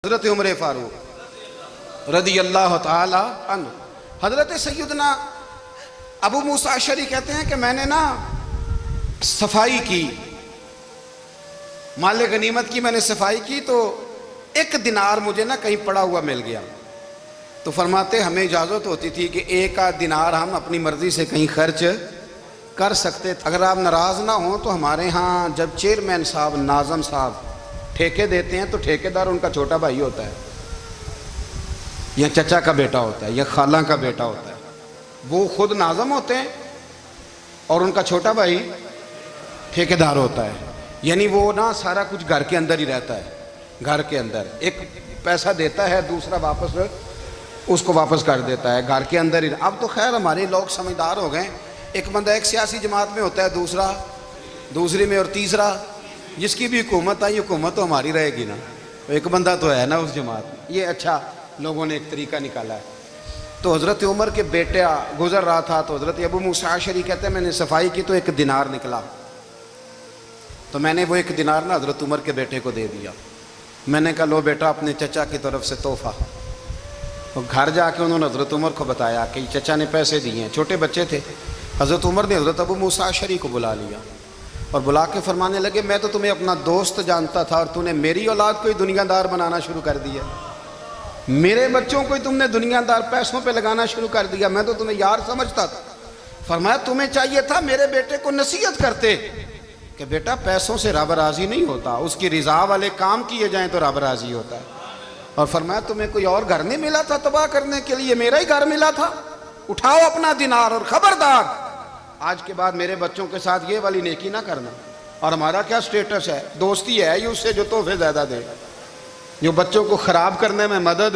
حضرت عمر فاروق رضی اللہ تعالی عنہ. حضرت سیدنا ابو موسیٰ اشعری کہتے ہیں کہ میں نے نا صفائی کی، مال غنیمت کی میں نے صفائی کی، تو ایک دینار مجھے نا کہیں پڑا ہوا مل گیا. تو فرماتے ہمیں اجازت ہوتی تھی کہ ایک آدھ دینار ہم اپنی مرضی سے کہیں خرچ کر سکتے. اگر آپ ناراض نہ ہوں تو ہمارے ہاں جب چیئرمین صاحب، ناظم صاحب ٹھیکے دیتے ہیں تو ٹھیکیدار ان کا چھوٹا بھائی ہوتا ہے یا چچا کا بیٹا ہوتا ہے یا خالہ کا بیٹا ہوتا ہے. وہ خود ناظم ہوتے ہیں اور ان کا چھوٹا بھائی ٹھیکیدار ہوتا ہے. یعنی وہ نا سارا کچھ گھر کے اندر ہی رہتا ہے. گھر کے اندر ایک پیسہ دیتا ہے، دوسرا واپس اس کو واپس کر دیتا ہے. گھر کے اندر ہی. اب تو خیر ہمارے لوگ سمجھدار ہو گئے. ایک بندہ ایک سیاسی جماعت میں ہوتا ہے، دوسرا دوسری میں، اور تیسرا جس کی بھی حکومت آئی، حکومت تو ہماری رہے گی نا. ایک بندہ تو ہے نا اس جماعت میں. یہ اچھا لوگوں نے ایک طریقہ نکالا ہے. تو حضرت عمر کے بیٹا گزر رہا تھا تو حضرت ابو موسیٰ اشعری کہتے ہیں میں نے صفائی کی تو ایک دینار نکلا. تو میں نے وہ ایک دینار نا حضرت عمر کے بیٹے کو دے دیا. میں نے کہا لو بیٹا اپنے چچا کی طرف سے تحفہ. تو گھر جا کے انہوں نے حضرت عمر کو بتایا کہ چچا نے پیسے دیے ہیں. چھوٹے بچے تھے. حضرت عمر نے حضرت ابو موسیٰ اشعری کو بلا لیا اور بلا کے فرمانے لگے میں تو تمہیں اپنا دوست جانتا تھا اور تو نے میری اولاد کو ہی دنیا دار بنانا شروع کر دیا. میرے بچوں کو ہی تم نے دنیا دار پیسوں پہ لگانا شروع کر دیا. میں تو تمہیں یار سمجھتا تھا. فرمایا تمہیں چاہیے تھا میرے بیٹے کو نصیحت کرتے کہ بیٹا پیسوں سے رب راضی نہیں ہوتا، اس کی رضا والے کام کیے جائیں تو رب راضی ہوتا ہے. اور فرمایا تمہیں کوئی اور گھر نہیں ملا تھا تباہ کرنے کے لیے، میرا ہی گھر ملا تھا. اٹھاؤ اپنا دینار اور خبردار آج کے بعد میرے بچوں کے ساتھ یہ والی نیکی نہ کرنا. اور ہمارا کیا سٹیٹس ہے؟ دوستی ہے یہ اس سے جو تحفے زیادہ دے، جو بچوں کو خراب کرنے میں مدد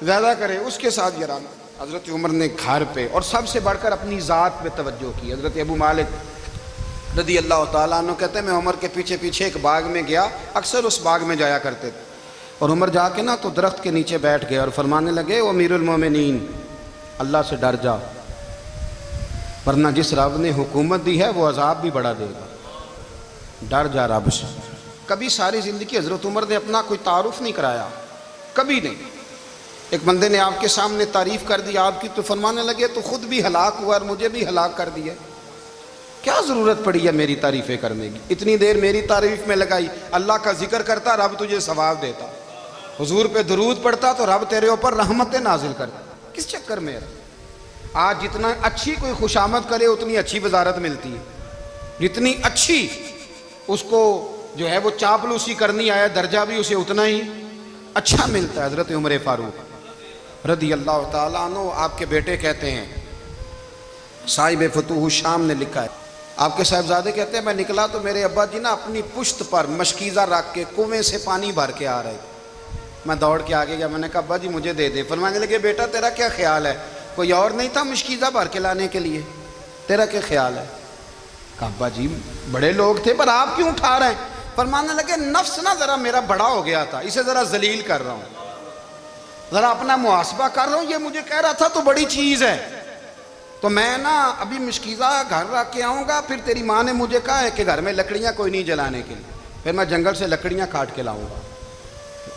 زیادہ کرے، اس کے ساتھ یہ رہنا. حضرت عمر نے گھر پہ اور سب سے بڑھ کر اپنی ذات پہ توجہ کی. حضرت ابو مالک رضی اللہ تعالیٰ عنہ کہتے ہیں میں عمر کے پیچھے پیچھے ایک باغ میں گیا، اکثر اس باغ میں جایا کرتے تھے. اور عمر جا کے نا تو درخت کے نیچے بیٹھ گئے اور فرمانے لگے او امیر المومنین اللہ سے ڈر جا، ورنہ جس رب نے حکومت دی ہے وہ عذاب بھی بڑا دے گا. ڈر جا رب سے. کبھی ساری زندگی حضرت عمر نے اپنا کوئی تعارف نہیں کرایا، کبھی نہیں. ایک بندے نے آپ کے سامنے تعریف کر دی آپ کی تو فرمانے لگے تو خود بھی ہلاک ہوا اور مجھے بھی ہلاک کر دیا. کیا ضرورت پڑی ہے میری تعریفیں کرنے کی؟ اتنی دیر میری تعریف میں لگائی. اللہ کا ذکر کرتا رب تجھے ثواب دیتا، حضور پہ درود پڑھتا تو رب تیرے اوپر رحمتیں نازل کرتا. کس چکر میں؟ آج جتنا اچھی کوئی خوشامد کرے اتنی اچھی وزارت ملتی ہے، جتنی اچھی اس کو جو ہے وہ چاپلوسی کرنی آیا درجہ بھی اسے اتنا ہی اچھا ملتا ہے. حضرت عمر فاروق رضی اللہ تعالیٰ عنہ آپ کے بیٹے کہتے ہیں، صاحب فتوح الشام نے لکھا ہے، آپ کے صاحبزادے کہتے ہیں میں نکلا تو میرے ابا جی نا اپنی پشت پر مشکیزہ رکھ کے کنویں سے پانی بھر کے آ رہے. میں دوڑ کے آگے گیا، میں نے کہا ابا جی مجھے دے دے. فرمانے لگے بیٹا تیرا کیا خیال ہے، کوئی اور نہیں تھا مشکیزہ بھر کے لانے کے لیے، تیرا کیا خیال ہے؟ کہا ابا جی بڑے لوگ تھے پر آپ کیوں اٹھا رہے ہیں؟ فرمانے لگے نفس نا ذرا میرا بڑا ہو گیا تھا، اسے ذرا ذلیل کر رہا ہوں، ذرا اپنا محاسبہ کر رہا ہوں. یہ مجھے کہہ رہا تھا تو بڑی چیز ہے، تو میں نا ابھی مشکیزہ گھر رکھ کے آؤں گا، پھر تیری ماں نے مجھے کہا ہے کہ گھر میں لکڑیاں کوئی نہیں جلانے کے لیے، پھر میں جنگل سے لکڑیاں کاٹ کے لاؤں گا.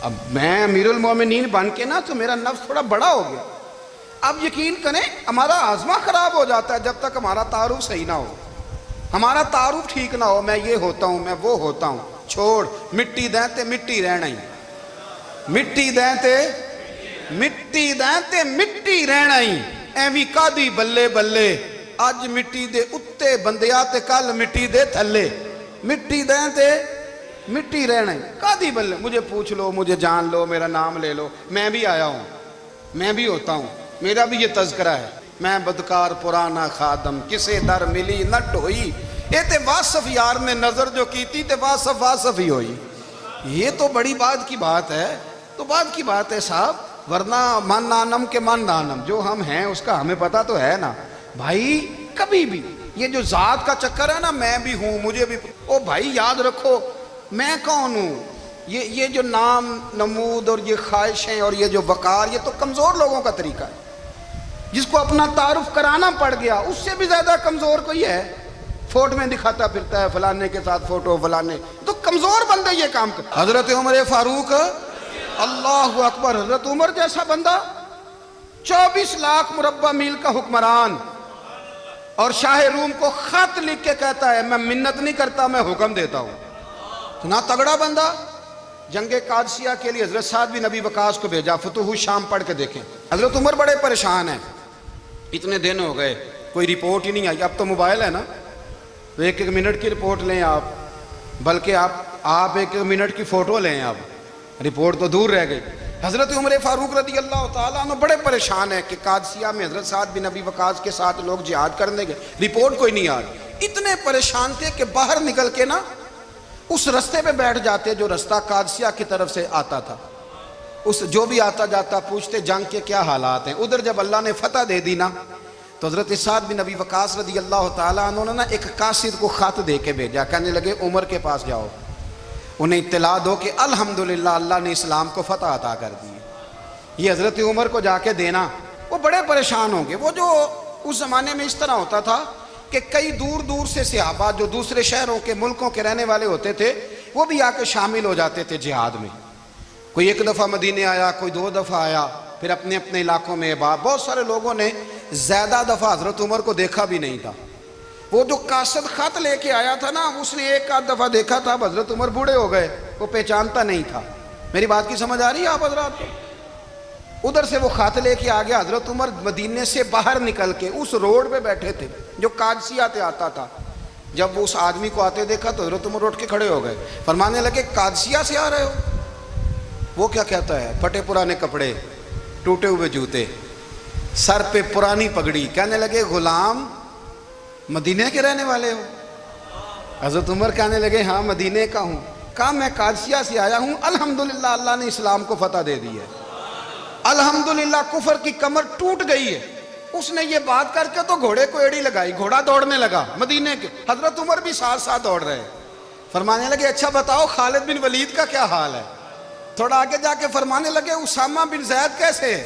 اب میں امیر المومنین بن کے نا تو میرا نفس تھوڑا بڑا ہو گیا. اب یقین کریں ہمارا آزما خراب ہو جاتا ہے جب تک ہمارا تعارف صحیح نہ ہو، ہمارا تعارف ٹھیک نہ ہو. میں یہ ہوتا ہوں، میں وہ ہوتا ہوں. چھوڑ مٹی دیں تے مٹی رہنا ہی، مٹی دیں تے مٹی دیں تے مٹی رہنا ہی. ایویں کادی بلے بلے اج مٹی دے اتے بندیا تے کل مٹی دے تھلے. مٹی دیں تے مٹی رہنا ہی کادی بلے. مجھے پوچھ لو، مجھے جان لو، میرا نام لے لو، میں بھی آیا ہوں، میں بھی ہوتا ہوں، میرا بھی یہ تذکرہ ہے. میں بدکار پرانا خادم کسے در ملی نہ ڈھوئی. اے تے واصف یار نے نظر جو کیتی تے واصف واصف ہی ہوئی. یہ تو بڑی بات کی بات ہے، تو بات کی بات ہے صاحب. ورنہ من نانم کے من نانم، جو ہم ہیں اس کا ہمیں پتہ تو ہے نا بھائی. کبھی بھی یہ جو ذات کا چکر ہے نا میں بھی ہوں مجھے بھی، او بھائی یاد رکھو میں کون ہوں. یہ جو نام نمود اور یہ خواہشیں اور یہ جو وقار، یہ تو کمزور لوگوں کا طریقہ ہے. جس کو اپنا تعارف کرانا پڑ گیا اس سے بھی زیادہ کمزور کوئی ہے. فوٹو میں دکھاتا پھرتا ہے فلانے کے ساتھ فوٹو فلانے، تو کمزور بندے یہ کام کر. حضرت عمر فاروق اللہ اکبر. حضرت عمر جیسا بندہ 24 لاکھ مربع میل کا حکمران اور شاہ روم کو خط لکھ کے کہتا ہے میں منت نہیں کرتا میں حکم دیتا ہوں. اتنا تگڑا بندہ. جنگ قادسیہ کے لیے حضرت سعد بن ابی وقاص کو بھیجا. فتوح شام پڑھ کے دیکھیں. حضرت عمر بڑے پریشان ہیں. اتنے دن ہو گئے کوئی رپورٹ ہی نہیں آئی. اب تو موبائل ہے نا تو ایک منٹ کی رپورٹ لیں آپ, بلکہ آپ ایک منٹ کی فوٹو لیں. آپ رپورٹ تو دور رہ گئی. حضرت عمر فاروق رضی اللہ تعالیٰ عنہ بڑے پریشان ہیں کہ قادسیہ میں حضرت سعد بن ابی وقاص کے ساتھ لوگ جہاد کرنے گئے, رپورٹ کوئی نہیں آ رہی. اتنے پریشان تھے کہ باہر نکل کے نا اس رستے پہ بیٹھ جاتے جو رستہ قادسیہ کی طرف سے آتا تھا. اس جو بھی آتا جاتا پوچھتے جنگ کے کیا حالات ہیں. ادھر جب اللہ نے فتح دے دی نا تو حضرت سعد بن ابی وقاص رضی اللہ تعالیٰ عنہ نے نا ایک قاصد کو خط دے کے بھیجا. کہنے لگے عمر کے پاس جاؤ, انہیں اطلاع دو کہ الحمدللہ اللہ نے اسلام کو فتح عطا کر دی. یہ حضرت عمر کو جا کے دینا. وہ بڑے پریشان ہوں گے. وہ جو اس زمانے میں اس طرح ہوتا تھا کہ کئی دور دور سے صحابہ جو دوسرے شہروں کے ملکوں کے رہنے والے ہوتے تھے وہ بھی آ کے شامل ہو جاتے تھے جہاد میں. کوئی ایک دفعہ مدینے آیا, کوئی 2 دفعہ آیا, پھر اپنے اپنے علاقوں میں. بہت سارے لوگوں نے زیادہ دفعہ حضرت عمر کو دیکھا بھی نہیں تھا. وہ جو قاصد خط لے کے آیا تھا نا اس نے 1 دفعہ دیکھا تھا. حضرت عمر بوڑھے ہو گئے, وہ پہچانتا نہیں تھا. میری بات کی سمجھ آ رہی ہے آپ حضرات کو؟ ادھر سے وہ خط لے کے آ گیا. حضرت عمر مدینے سے باہر نکل کے اس روڈ پہ بیٹھے تھے جو قادسیہ سے آتا تھا. جب وہ اس آدمی کو آتے دیکھا تو حضرت عمر اٹھ کے کھڑے ہو گئے, فرمانے لگے قادسیہ سے آ رہے ہو؟ وہ کیا کہتا ہے؟ پھٹے پرانے کپڑے, ٹوٹے ہوئے جوتے, سر پہ پرانی پگڑی. کہنے لگے غلام مدینے کے رہنے والے ہو؟ حضرت عمر کہنے لگے ہاں مدینے کا ہوں. کہا میں قادسیہ سے آیا ہوں, الحمدللہ اللہ نے اسلام کو فتح دے دی ہے, الحمدللہ کفر کی کمر ٹوٹ گئی ہے. اس نے یہ بات کر کے تو گھوڑے کو ایڑی لگائی, گھوڑا دوڑنے لگا مدینے کے. حضرت عمر بھی ساتھ ساتھ دوڑ رہے. فرمانے لگے اچھا بتاؤ خالد بن ولید کا کیا حال ہے؟ تھوڑا آگے جا کے فرمانے لگے اسامہ بن زید کیسے ہے؟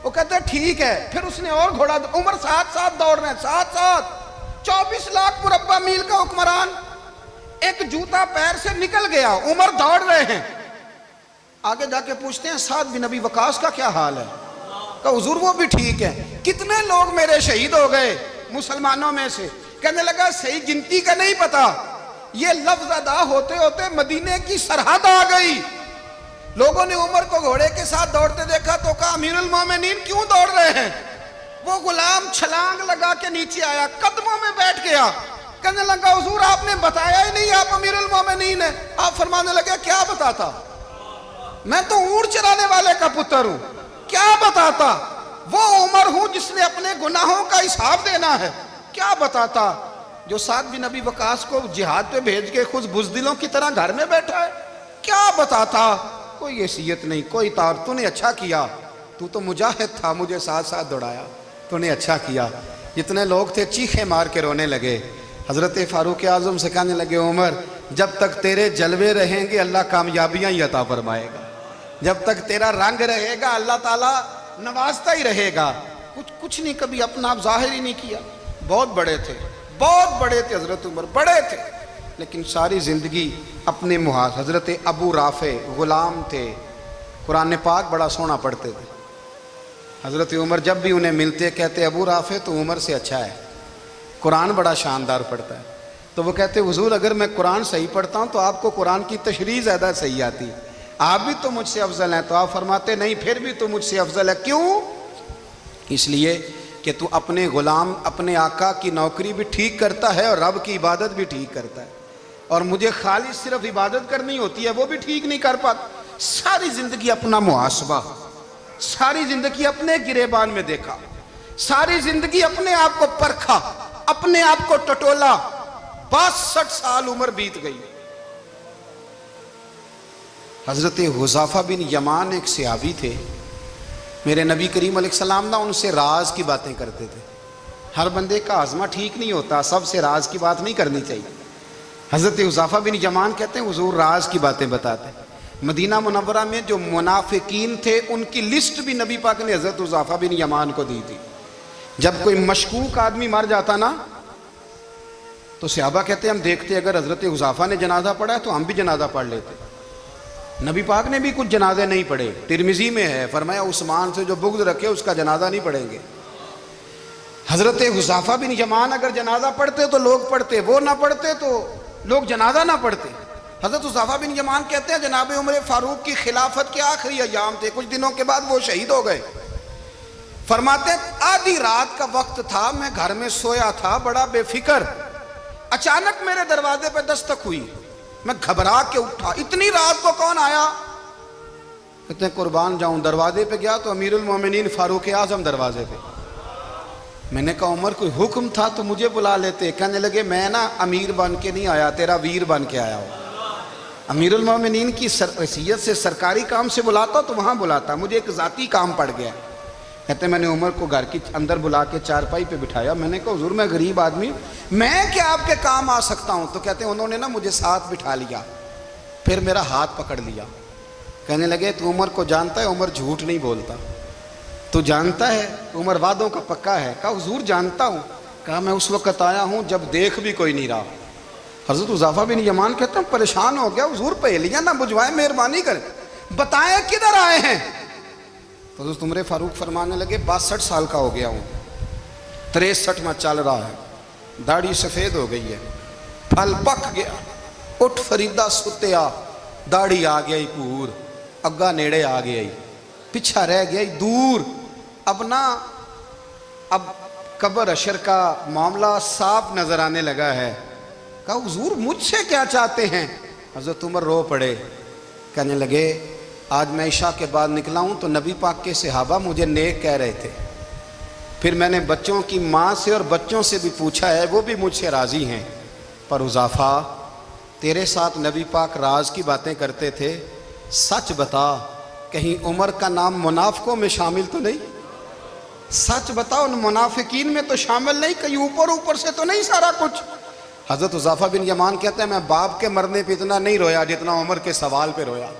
وہ کہتے ہیں ٹھیک ہے. پھر اس نے اور گھوڑا. عمر ساتھ ساتھ دوڑ رہے ہیں, ساتھ ساتھ. 24 لاکھ مربع میل کا حکمران, ایک جوتا پیر سے نکل گیا, عمر دوڑ رہے ہیں. آگے جا کے پوچھتے ہیں سعد بن ابی وقاص کا کیا حال ہے؟ کہا حضور وہ بھی ٹھیک ہے. کتنے لوگ میرے شہید ہو گئے مسلمانوں میں سے؟ کہنے لگا صحیح گنتی کا نہیں پتا. یہ لفظ ادا ہوتے ہوتے مدینے کی سرحد آ گئی. لوگوں نے عمر کو گھوڑے کے ساتھ دوڑتے دیکھا تو کہا امیر المومنین کیوں دوڑ رہے ہیں؟ وہ غلام چھلانگ لگا کے نیچے آیا, قدموں میں بیٹھ گیا. کہنے لگا حضور آپ نے بتایا ہی نہیں آپ امیر المومنین ہیں. آپ فرمانے لگے کیا بتاتا؟ میں تو اونٹ چرانے والے کا پتر ہوں, کیا بتاتا؟ وہ عمر ہوں جس نے اپنے گناہوں کا حساب دینا ہے. کیا بتاتا؟ جو سعد بن ابی وقاص کو جہاد پہ بھیج کے خود بزدلوں کی طرح گھر میں بیٹھا ہے. کیا بتاتا؟ کوئی حیثیت نہیں, کوئی تار. تو نے اچھا کیا, تو تو مجاہد تھا, مجھے ساتھ ساتھ دوڑایا, تو نے اچھا کیا. جتنے لوگ تھے چیخیں مار کے رونے لگے. حضرت فاروق اعظم سے کہنے لگے عمر جب تک تیرے جلوے رہیں گے اللہ کامیابیاں ہی عطا فرمائے گا, جب تک تیرا رنگ رہے گا اللہ تعالیٰ نوازتا ہی رہے گا. کچھ نہیں کبھی اپنا آپ ظاہر ہی نہیں کیا. بہت بڑے تھے, بہت بڑے تھے حضرت عمر, بڑے تھے, لیکن ساری زندگی اپنے محاذ. حضرت ابو رافع غلام تھے, قرآن پاک بڑا سونا پڑھتے تھے. حضرت عمر جب بھی انہیں ملتے کہتے ابو رافع تو عمر سے اچھا ہے, قرآن بڑا شاندار پڑھتا ہے. تو وہ کہتے حضور اگر میں قرآن صحیح پڑھتا ہوں تو آپ کو قرآن کی تشریح زیادہ صحیح آتی ہے, آپ بھی تو مجھ سے افضل ہیں. تو آپ فرماتے نہیں پھر بھی تو مجھ سے افضل ہے. کیوں؟ اس لیے کہ تو اپنے غلام اپنے آقا کی نوکری بھی ٹھیک کرتا ہے اور رب کی عبادت بھی ٹھیک کرتا ہے, اور مجھے خالص صرف عبادت کرنی ہوتی ہے وہ بھی ٹھیک نہیں کر پاتا. ساری زندگی اپنا محاسبہ, ساری زندگی اپنے گریبان میں دیکھا, ساری زندگی اپنے آپ کو پرکھا, اپنے آپ کو ٹٹولا. 62 سال عمر بیت گئی. حضرت حذیفہ بن یمان ایک صحابی تھے, میرے نبی کریم علیہ السلام نا ان سے راز کی باتیں کرتے تھے. ہر بندے کا ہاضمہ ٹھیک نہیں ہوتا, سب سے راز کی بات نہیں کرنی چاہیے. حضرت حذیفہ بن یمان کہتے ہیں حضور راز کی باتیں بتاتے. مدینہ منورہ میں جو منافقین تھے ان کی لسٹ بھی نبی پاک نے حضرت حذیفہ بن یمان کو دی تھی. جب کوئی مشکوک آدمی مر جاتا نا تو صحابہ کہتے ہیں ہم دیکھتے اگر حضرت حذیفہ نے جنازہ پڑھا ہے تو ہم بھی جنازہ پڑھ لیتے. نبی پاک نے بھی کچھ جنازے نہیں پڑھے. ترمذی میں ہے, فرمایا عثمان سے جو بغض رکھے اس کا جنازہ نہیں پڑھیں گے. حضرت حذیفہ بن یمان اگر جنازہ پڑھتے تو لوگ پڑھتے, وہ نہ پڑھتے تو لوگ جنازہ نہ پڑھتے. حضرت حذیفہ بن یمان کہتے ہیں جناب عمر فاروق کی خلافت کے آخری ایام تھے, کچھ دنوں کے بعد وہ شہید ہو گئے. فرماتے آدھی رات کا وقت تھا, میں گھر میں سویا تھا بڑا بے فکر, اچانک میرے دروازے پہ دستک ہوئی, میں گھبرا کے اٹھا, اتنی رات کو کون آیا؟ کہتے ہیں قربان جاؤں, دروازے پہ گیا تو امیر المومنین فاروق اعظم دروازے پہ. میں نے کہا عمر کوئی حکم تھا تو مجھے بلا لیتے. کہنے لگے میں نا امیر بن کے نہیں آیا, تیرا ویر بن کے آیا ہوں. امیر المومنین کی حیثیت سے سرکاری کام سے بلاتا تو وہاں بلاتا, مجھے ایک ذاتی کام پڑ گیا. کہتے ہیں میں نے عمر کو گھر کی اندر بلا کے چارپائی پہ بٹھایا. میں نے کہا حضور میں غریب آدمی, میں کیا آپ کے کام آ سکتا ہوں؟ تو کہتے ہیں انہوں نے نا مجھے ساتھ بٹھا لیا, پھر میرا ہاتھ پکڑ لیا. کہنے لگے تو عمر کو جانتا ہے؟ عمر جھوٹ نہیں بولتا. تو جانتا ہے؟ عمر وعدوں کا پکا ہے. کہا حضور جانتا ہوں. کہا میں اس وقت آیا ہوں جب دیکھ بھی کوئی نہیں رہا. حضرت حذیفہ بن یمان کہتے ہیں پریشان ہو گیا, حضور پہلیاں نہ بجھوائیں, مہربانی کریں بتائیں کدھر آئے ہیں. تو حضرت عمر فاروق فرمانے لگے 62 سال کا ہو گیا ہوں, 63 میں چل رہا ہے, داڑھی سفید ہو گئی ہے, پھل پک گیا, اٹھ فریدہ ستیا, داڑھی آ گئی پور, اگا نیڑے آ گئی, پچھا رہ گئی دور. اب قبر اشر کا معاملہ صاف نظر آنے لگا ہے. کہا حضور مجھ سے کیا چاہتے ہیں؟ حضرت عمر رو پڑے. کہنے لگے آج میں عشاء کے بعد نکلا ہوں تو نبی پاک کے صحابہ مجھے نیک کہہ رہے تھے, پھر میں نے بچوں کی ماں سے اور بچوں سے بھی پوچھا ہے, وہ بھی مجھ سے راضی ہیں. پر حذیفہ تیرے ساتھ نبی پاک راز کی باتیں کرتے تھے, سچ بتا کہیں عمر کا نام منافقوں میں شامل تو نہیں؟ سچ بتا ان منافقین میں تو شامل نہیں, کہیں اوپر سے تو نہیں سارا کچھ؟ حضرت حذیفہ بن یمان کہتے ہیں میں باپ کے مرنے پہ اتنا نہیں رویا جتنا عمر کے سوال پہ رویا.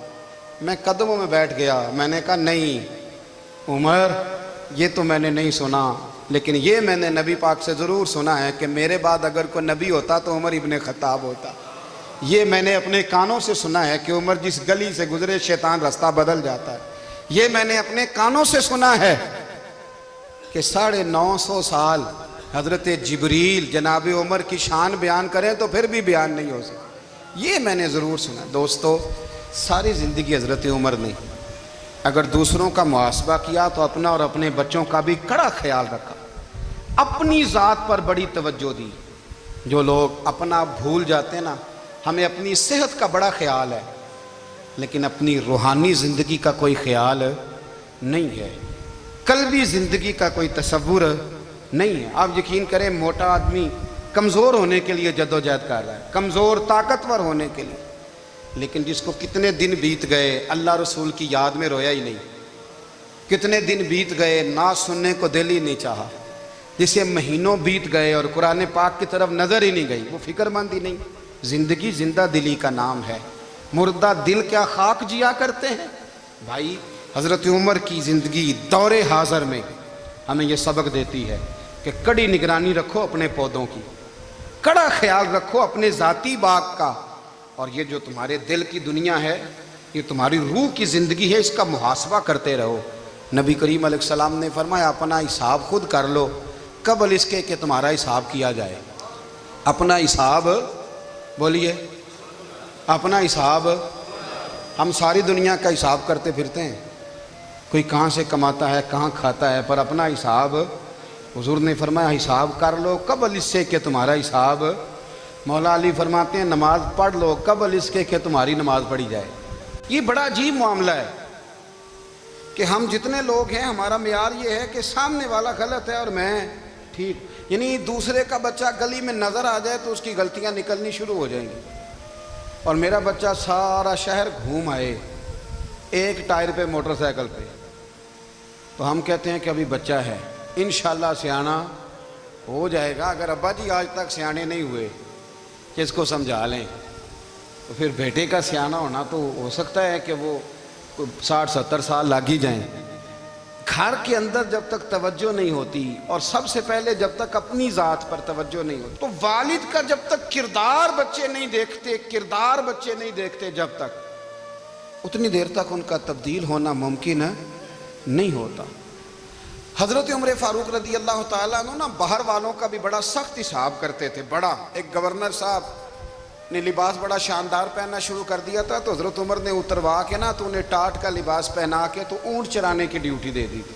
میں قدموں میں بیٹھ گیا, میں نے کہا نہیں عمر یہ تو میں نے نہیں سنا, لیکن یہ میں نے نبی پاک سے ضرور سنا ہے کہ میرے بعد اگر کوئی نبی ہوتا تو عمر ابن خطاب ہوتا. یہ میں نے اپنے کانوں سے سنا ہے کہ عمر جس گلی سے گزرے شیطان رستہ بدل جاتا ہے. یہ میں نے اپنے کانوں سے سنا ہے کہ 950 سال حضرت جبریل جناب عمر کی شان بیان کریں تو پھر بھی بیان نہیں ہو سکتا. یہ میں نے ضرور سنا. دوستو ساری زندگی حضرت عمر نے اگر دوسروں کا محاسبہ کیا تو اپنا اور اپنے بچوں کا بھی کڑا خیال رکھا, اپنی ذات پر بڑی توجہ دی. جو لوگ اپنا بھول جاتے ہیں نا, ہمیں اپنی صحت کا بڑا خیال ہے لیکن اپنی روحانی زندگی کا کوئی خیال نہیں ہے, قلبی زندگی کا کوئی تصور نہیں ہے. آپ یقین کریں موٹا آدمی کمزور ہونے کے لیے جدوجہد کر رہا ہے, کمزور طاقتور ہونے کے لیے, لیکن جس کو کتنے دن بیت گئے اللہ رسول کی یاد میں رویا ہی نہیں, کتنے دن بیت گئے نہ سننے کو دل ہی نہیں چاہا, جسے مہینوں بیت گئے اور قرآن پاک کی طرف نظر ہی نہیں گئی, وہ فکر مند ہی نہیں. زندگی زندہ دلی کا نام ہے, مردہ دل کیا خاک جیا کرتے ہیں. بھائی حضرت عمر کی زندگی دور حاضر میں ہمیں یہ سبق دیتی ہے کہ کڑی نگرانی رکھو اپنے پودوں کی, کڑا خیال رکھو اپنے ذاتی باغ کا, اور یہ جو تمہارے دل کی دنیا ہے یہ تمہاری روح کی زندگی ہے, اس کا محاسبہ کرتے رہو. نبی کریم علیہ السلام نے فرمایا اپنا حساب خود کر لو قبل اس کے کہ تمہارا حساب کیا جائے. اپنا حساب بولیے, اپنا حساب. ہم ساری دنیا کا حساب کرتے پھرتے ہیں, کوئی کہاں سے کماتا ہے کہاں کھاتا ہے, پر اپنا حساب حضور نے فرمایا حساب کر لو قبل اس سے کہ تمہارا حساب. مولا علی فرماتے ہیں نماز پڑھ لو قبل اس کے کہ تمہاری نماز پڑھی جائے. یہ بڑا عجیب معاملہ ہے کہ ہم جتنے لوگ ہیں ہمارا معیار یہ ہے کہ سامنے والا غلط ہے اور میں ٹھیک, یعنی دوسرے کا بچہ گلی میں نظر آ جائے تو اس کی غلطیاں نکلنی شروع ہو جائیں گی, اور میرا بچہ سارا شہر گھوم آئے ایک ٹائر پہ موٹر سائیکل پہ تو ہم کہتے ہیں کہ ابھی بچہ ہے, انشاءاللہ سیانا ہو جائے گا. اگر ابا جی آج تک سیانے نہیں ہوئے کہ اس کو سمجھا لیں تو پھر بیٹے کا سیانا ہونا تو ہو سکتا ہے کہ وہ 60-70 سال لگ ہی جائیں. گھر کے اندر جب تک توجہ نہیں ہوتی اور سب سے پہلے جب تک اپنی ذات پر توجہ نہیں ہوتی, تو والد کا جب تک کردار بچے نہیں دیکھتے جب تک اتنی دیر تک ان کا تبدیل ہونا ممکن نہیں ہوتا۔ حضرت عمر فاروق رضی اللہ تعالیٰ عنہ نا باہر والوں کا بھی بڑا سخت حساب کرتے تھے۔ بڑا ایک گورنر صاحب نے لباس بڑا شاندار پہننا شروع کر دیا تھا تو حضرت عمر نے اتروا کے نا تو انہیں ٹاٹ کا لباس پہنا کے تو اونٹ چرانے کی ڈیوٹی دے دی تھی۔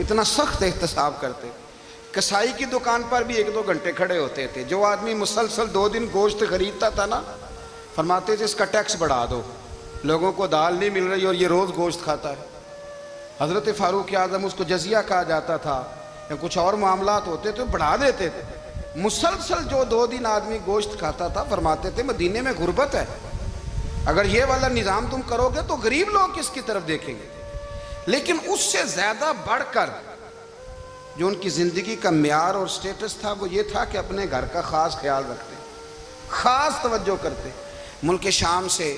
اتنا سخت احتساب کرتے۔ کسائی کی دکان پر بھی 1-2 گھنٹے کھڑے ہوتے تھے۔ جو آدمی مسلسل 2 دن گوشت خریدتا تھا نا، فرماتے تھے اس کا ٹیکس بڑھا دو، لوگوں کو دال نہیں مل رہی اور یہ روز گوشت کھاتا ہے۔ حضرت فاروق اعظم، اس کو جزیہ کہا جاتا تھا یا کچھ اور معاملات ہوتے تو بڑھا دیتے تھے۔ مسلسل جو 2 دن آدمی گوشت کھاتا تھا، فرماتے تھے مدینے میں غربت ہے، اگر یہ والا نظام تم کرو گے تو غریب لوگ کس کی طرف دیکھیں گے۔ لیکن اس سے زیادہ بڑھ کر جو ان کی زندگی کا معیار اور سٹیٹس تھا وہ یہ تھا کہ اپنے گھر کا خاص خیال رکھتے، خاص توجہ کرتے۔ ملک شام سے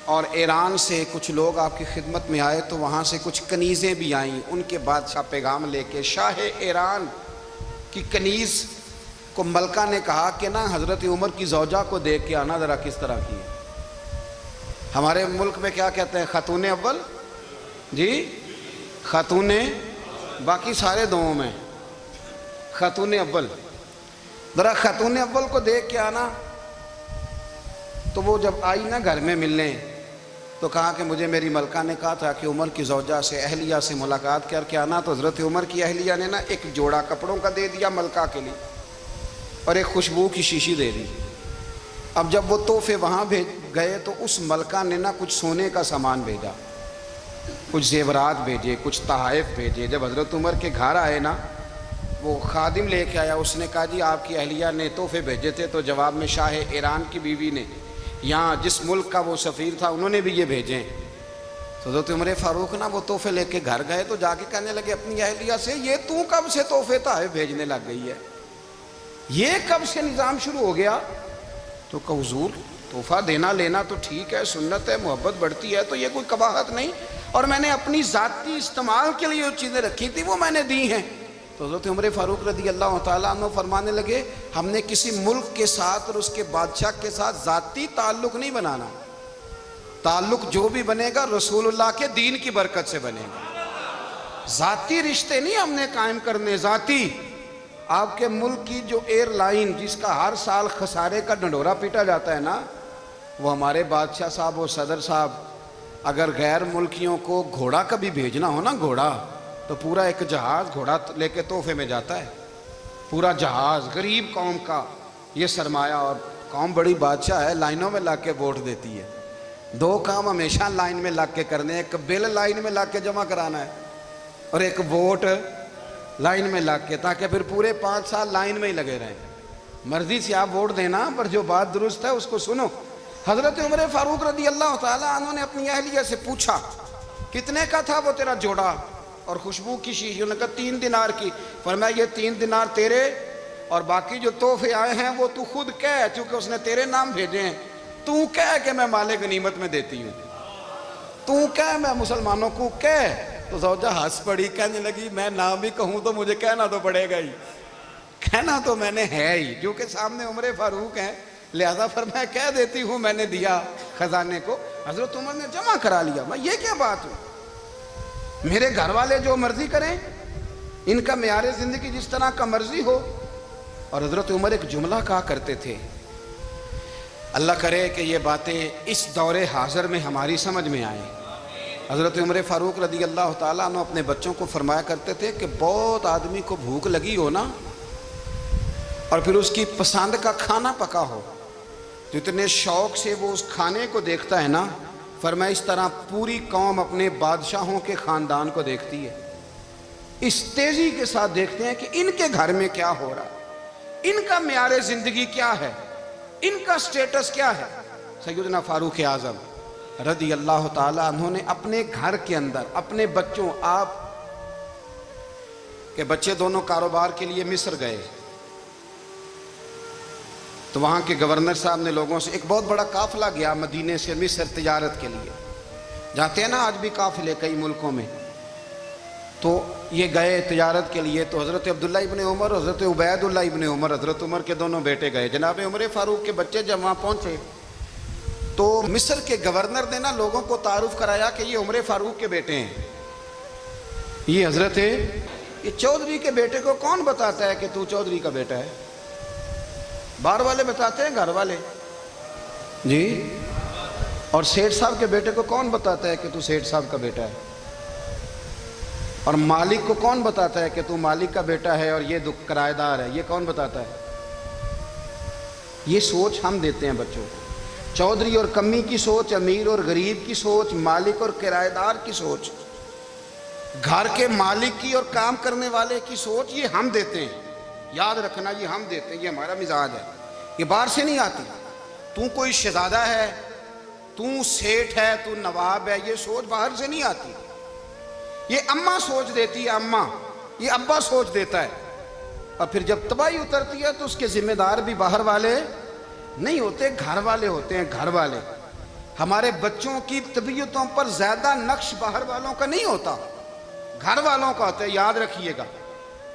اور ایران سے کچھ لوگ آپ کی خدمت میں آئے تو وہاں سے کچھ کنیزیں بھی آئیں، ان کے بادشاہ پیغام لے کے۔ شاہ ایران کی کنیز کو ملکہ نے کہا کہ نا حضرت عمر کی زوجہ کو دیکھ کے آنا ذرا کس طرح کی ہے۔ ہمارے ملک میں کیا کہتے ہیں؟ خاتون اول، جی خاتون، باقی سارے دوؤں میں خاتون اول، ذرا خاتون اول کو دیکھ کے آنا۔ تو وہ جب آئی نا گھر میں ملنے تو کہا کہ مجھے میری ملکہ نے کہا تھا کہ عمر کی زوجہ سے، اہلیہ سے ملاقات کر کے آنا۔ تو حضرت عمر کی اہلیہ نے نا ایک جوڑا کپڑوں کا دے دیا ملکہ کے لیے اور ایک خوشبو کی شیشی دے دی۔ اب جب وہ تحفے وہاں بھیج گئے تو اس ملکہ نے نا کچھ سونے کا سامان بھیجا، کچھ زیورات بھیجے، کچھ تحائف بھیجے۔ جب حضرت عمر کے گھر آئے نا، وہ خادم لے کے آیا، اس نے کہا جی آپ کی اہلیہ نے تحفے بھیجے تھے، تو جواب میں شاہ ایران کی بیوی نے، یہاں جس ملک کا وہ سفیر تھا، انہوں نے بھی یہ بھیجے۔ تو حضرت عمر فاروق نا وہ تحفے لے کے گھر گئے تو جا کے کہنے لگے اپنی اہلیہ سے، یہ تو کب سے تحفے تحائف بھیجنے لگ گئی ہے، یہ کب سے نظام شروع ہو گیا؟ تو کہ حضور تحفہ دینا لینا تو ٹھیک ہے، سنت ہے، محبت بڑھتی ہے، تو یہ کوئی قباحت نہیں، اور میں نے اپنی ذاتی استعمال کے لیے جو چیزیں رکھی تھی وہ میں نے دی ہیں۔ تو حضرت عمر فاروق رضی اللہ تعالیٰ عنہ فرمانے لگے ہم نے کسی ملک کے ساتھ اور اس کے بادشاہ کے ساتھ ذاتی تعلق نہیں بنانا، تعلق جو بھی بنے گا رسول اللہ کے دین کی برکت سے بنے گا۔ ذاتی رشتے نہیں ہم نے قائم کرنے، ذاتی۔ آپ کے ملک کی جو ایئر لائن جس کا ہر سال خسارے کا ڈنڈورا پیٹا جاتا ہے نا، وہ ہمارے بادشاہ صاحب اور صدر صاحب اگر غیر ملکیوں کو گھوڑا کبھی بھیجنا ہو نا، گھوڑا، تو پورا ایک جہاز گھوڑا لے کے تحفے میں جاتا ہے، پورا جہاز غریب قوم کا یہ سرمایہ، اور قوم بڑی بادشاہ ہے، لائنوں میں لگ کے ووٹ دیتی ہے۔ 2 کام ہمیشہ لائن میں لگ کے کرنے، ایک بل لائن میں لگ کے جمع کرانا ہے اور ایک ووٹ لائن میں لگ کے، تاکہ پھر پورے 5 سال لائن میں ہی لگے رہیں۔ مرضی سے آپ ووٹ دینا، پر جو بات درست ہے اس کو سنو۔ حضرت عمر فاروق رضی اللہ تعالیٰ عنہ نے اپنی اہلیہ سے پوچھا کتنے کا تھا وہ تیرا جوڑا اور خوشبو کی شیشی؟ انہوں نے کہا 3 دینار کی۔ فرمایا یہ 3 دینار تیرے اور باقی جو تحفے آئے ہیں وہ تو خود کہہ، چونکہ اس نے تیرے نام بھیجے ہیں، تو کہہ کہ میں مال غنیمت میں دیتی ہوں، تو کہہ میں مسلمانوں کو کہہ۔ تو زوجہ ہنس پڑی، کہنے لگی میں نہ بھی کہوں تو مجھے کہنا تو پڑے گا ہی، کہنا تو میں نے ہے ہی، کیونکہ سامنے عمر فاروق ہیں، لہذا فرمایا کہہ دیتی ہوں میں نے دیا خزانے کو۔ حضرت عمر نے جمع کرا لیا۔ میں یہ کیا بات ہو، میرے گھر والے جو مرضی کریں، ان کا معیار زندگی جس طرح کا مرضی ہو۔ اور حضرت عمر ایک جملہ کہا کرتے تھے، اللہ کرے کہ یہ باتیں اس دور حاضر میں ہماری سمجھ میں آئیں۔ حضرت عمر فاروق رضی اللہ تعالیٰ عنہ اپنے بچوں کو فرمایا کرتے تھے کہ بہت آدمی کو بھوک لگی ہو نا، اور پھر اس کی پسند کا کھانا پکا ہو، جتنے شوق سے وہ اس کھانے کو دیکھتا ہے نا، فرمایا اس طرح پوری قوم اپنے بادشاہوں کے خاندان کو دیکھتی ہے، اس تیزی کے ساتھ دیکھتے ہیں کہ ان کے گھر میں کیا ہو رہا ہے، ان کا معیار زندگی کیا ہے، ان کا سٹیٹس کیا ہے۔ سیدنا فاروق اعظم رضی اللہ تعالیٰ عنہ نے اپنے گھر کے اندر اپنے بچوں، آپ کے بچے دونوں کاروبار کے لیے مصر گئے، تو وہاں کے گورنر صاحب نے لوگوں سے، ایک بہت بڑا قافلہ گیا مدینے سے مصر تجارت کے لیے، جاتے ہیں نا آج بھی قافلے کئی ملکوں میں، تو یہ گئے تجارت کے لیے۔ تو حضرت عبداللہ ابن عمر، حضرت عبید اللہ ابن عمر، حضرت عمر کے دونوں بیٹے گئے۔ جناب عمر فاروق کے بچے جب وہاں پہنچے تو مصر کے گورنر نے نا لوگوں کو تعارف کرایا کہ یہ عمر فاروق کے بیٹے ہیں، یہ حضرت ہے، یہ چودھری کے بیٹے کو کون بتاتا ہے کہ تو چودھری کا بیٹا ہے؟ باہر والے بتاتے ہیں، گھر والے جی؟ اور سیٹھ صاحب کے بیٹے کو کون بتاتا ہے کہ تو سیٹھ صاحب کا بیٹا ہے؟ اور مالک کو کون بتاتا ہے کہ تو مالک کا بیٹا ہے اور یہ کرایہ دار ہے؟ یہ کون بتاتا ہے؟ یہ سوچ ہم دیتے ہیں بچوں کو، چودھری اور کمی کی سوچ، امیر اور غریب کی سوچ، مالک اور کرایہ دار کی سوچ، گھر کے مالک کی اور کام کرنے والے کی سوچ، یہ ہم دیتے ہیں۔ یاد رکھنا، یہ ہم دیتے ہیں، یہ ہمارا مزاج ہے، یہ باہر سے نہیں آتی۔ تو کوئی شہزادہ ہے، تو سیٹھ ہے، تو نواب ہے، یہ سوچ باہر سے نہیں آتی، یہ اماں سوچ دیتی ہے، اماں، یہ ابا سوچ دیتا ہے۔ اور پھر جب تباہی اترتی ہے تو اس کے ذمہ دار بھی باہر والے نہیں ہوتے، گھر والے ہوتے ہیں، گھر والے۔ ہمارے بچوں کی طبیعتوں پر زیادہ نقش باہر والوں کا نہیں ہوتا، گھر والوں کا ہوتا ہے، یاد رکھیے گا۔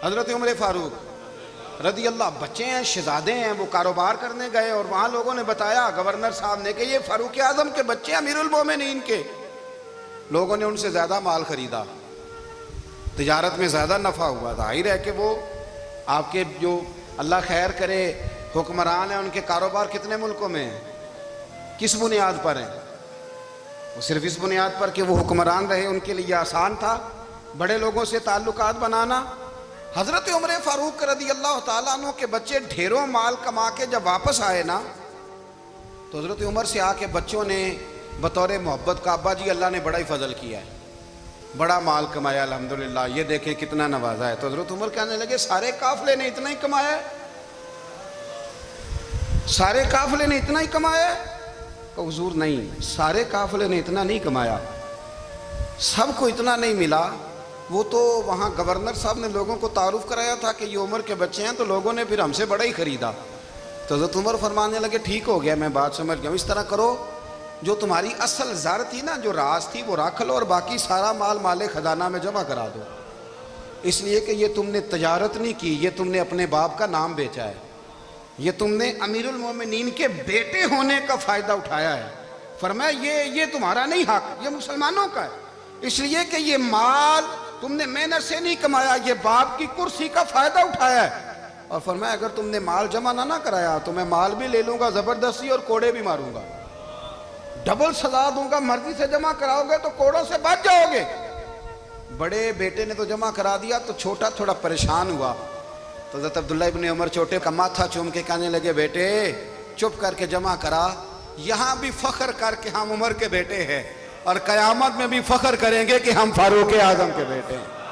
حضرت عمر فاروق رضی اللہ، بچے ہیں، شہزادے ہیں، وہ کاروبار کرنے گئے اور وہاں لوگوں نے بتایا گورنر صاحب نے کہ یہ فاروق اعظم کے بچے، امیر المومنین کے۔ لوگوں نے ان سے زیادہ مال خریدا، تجارت میں زیادہ نفع ہوا، ظاہر ہے کہ وہ آپ کے جو اللہ خیر کرے حکمران ہیں، ان کے کاروبار کتنے ملکوں میں ہیں، کس بنیاد پر ہیں؟ وہ صرف اس بنیاد پر کہ وہ حکمران رہے، ان کے لیے آسان تھا بڑے لوگوں سے تعلقات بنانا۔ حضرت عمر فاروق رضی اللہ تعالیٰ عنہ کے بچے ڈھیروں مال کما کے جب واپس آئے نا، تو حضرت عمر سے آ کے بچوں نے بطور محبت کا، ابا جی اللہ نے بڑا ہی فضل کیا ہے، بڑا مال کمایا الحمدللہ، یہ دیکھیں کتنا نوازا ہے۔ تو حضرت عمر کہنے لگے سارے قافلے نے اتنا ہی کمایا ہے؟ سارے قافلے نے اتنا ہی کمایا ہے؟ کہ حضور نہیں، سارے قافلے نے اتنا نہیں کمایا، سب کو اتنا نہیں ملا۔ وہ تو وہاں گورنر صاحب نے لوگوں کو تعارف کرایا تھا کہ یہ عمر کے بچے ہیں، تو لوگوں نے پھر ہم سے بڑا ہی خریدا۔ تو حضرت عمر فرمانے لگے ٹھیک ہو گیا، میں بات سمجھ گیا ہوں، اس طرح کرو، جو تمہاری اصل زر تھی نا، جو راز تھی، وہ رکھ لو اور باقی سارا مال مال خزانہ میں جمع کرا دو، اس لیے کہ یہ تم نے تجارت نہیں کی، یہ تم نے اپنے باپ کا نام بیچا ہے، یہ تم نے امیر المومنین کے بیٹے ہونے کا فائدہ اٹھایا ہے۔ فرمایا یہ تمہارا نہیں حق، یہ مسلمانوں کا ہے، اس لیے کہ یہ مال تم نے محنت سے نہیں کمایا، یہ باپ کی کرسی کا فائدہ اٹھایا ہے۔ اور فرمایا اگر تم نے مال جمع نہ کرایا تو میں مال بھی لے لوں گا زبردستی اور کوڑے بھی ماروں گا، ڈبل سزا دوں گا، مرضی سے جمع کراؤ گے تو کوڑوں سے بچ جاؤ گے۔ بڑے بیٹے نے تو جمع کرا دیا، تو چھوٹا تھوڑا پریشان ہوا، تو حضرت عبداللہ ابن عمر چھوٹے کا ماتھا چوم کے کہنے لگے بیٹے چپ کر کے جمع کرا، یہاں بھی فخر کر کے ہم عمر کے بیٹے ہیں، اور قیامت میں بھی فخر کریں گے کہ ہم فاروق اعظم کے بیٹے ہیں۔